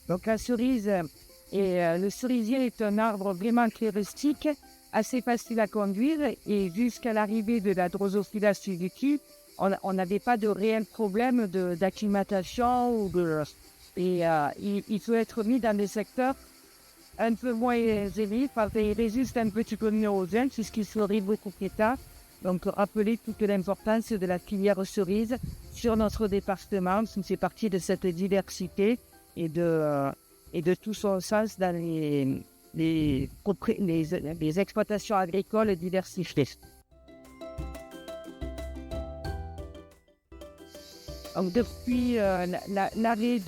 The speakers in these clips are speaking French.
Donc la cerise le cerisier est un arbre vraiment très rustique, assez facile à conduire et jusqu'à l'arrivée de la Drosophila suzuki, on n'avait pas de réel problème d'acclimatation il faut être mis dans des secteurs un peu moins élevés parce qu'il résiste un petit peu mieux aux gènes puisqu'il fleurit beaucoup plus tard. Donc rappeler toute l'importance de la filière cerise sur notre département, qui fait partie de cette diversité et de tout son sens dans les exploitations agricoles diversifiées. Donc depuis l'arrêt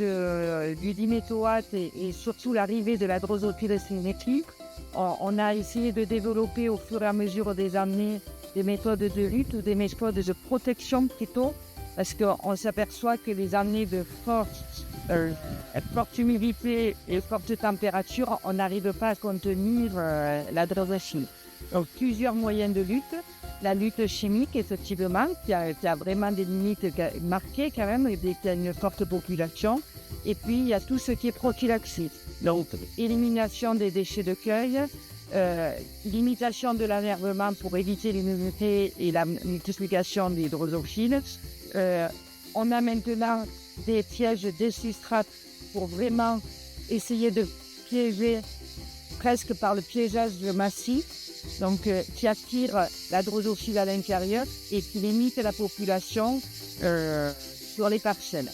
du diméthoate et surtout l'arrivée de la Drosophila symétrique, on a essayé de développer au fur et à mesure des années des méthodes de lutte ou des méthodes de protection plutôt, parce qu'on s'aperçoit que les années de forte humidité et forte température, on n'arrive pas à contenir la Drosophila. Donc plusieurs moyens de lutte. La lutte chimique, effectivement, qui a vraiment des limites marquées quand même, et qui a une forte population. Et puis, il y a tout ce qui est prophylaxie. Donc, élimination des déchets de cueil, limitation de l'enherbement pour éviter l'humidité et la multiplication des drosophiles. On a maintenant des pièges décistrates pour vraiment essayer de piéger presque par le piégeage massif. Donc, qui attire la drosophile à l'intérieur et qui limite la population sur les parcelles.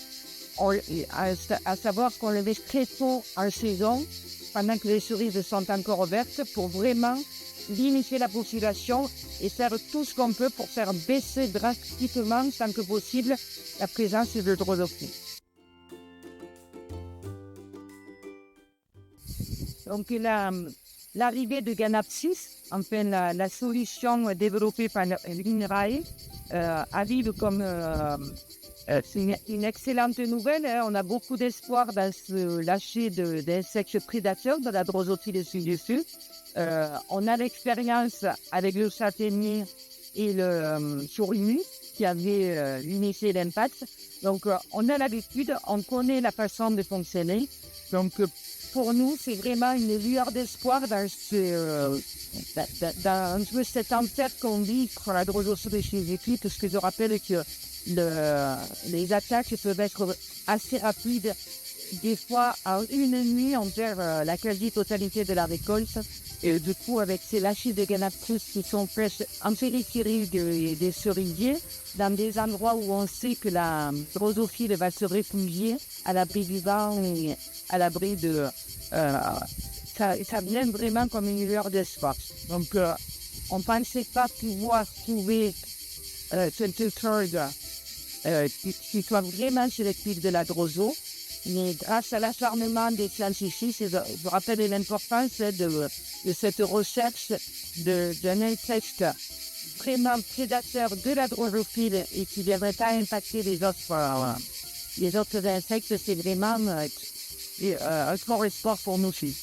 À savoir qu'on le met très tôt en saison, pendant que les cerises sont encore vertes, pour vraiment limiter la population et faire tout ce qu'on peut pour faire baisser drastiquement, tant que possible, la présence de drosophile. Donc, l'arrivée de Ganapsis, enfin la solution développée par l'INRAE, arrive comme une excellente nouvelle. Hein. On a beaucoup d'espoir dans ce lâcher d'insectes prédateurs de la Drosophila suzuki. On a l'expérience avec le châtaignier et le chourinu qui avait limité l'impact. Donc on a l'habitude, on connaît la façon de fonctionner. Donc pour nous, c'est vraiment une lueur d'espoir dans cette enquête qu'on vit pour la Drosophila suzuki, parce que je rappelle que les attaques peuvent être assez rapides. Des fois, en une nuit, on perd la quasi-totalité de la récolte. Et du coup, avec ces lâchers de Ganapsis qui sont faits en périphérie des cerisiers, dans des endroits où on sait que la drosophile va se réfugier à l'abri du vent et à l'abri de... ça vient vraiment comme une lueur d'espoir. Donc, on ne pensait pas pouvoir trouver cette corde qui soit vraiment sélective de la droso. Mais grâce à l'acharnement des scientifiques, je rappelle l'importance de cette recherche d'un insecte vraiment prédateur de la drosophile et qui ne viendrait pas impacter les autres insectes. C'est vraiment un fort espoir pour nous aussi.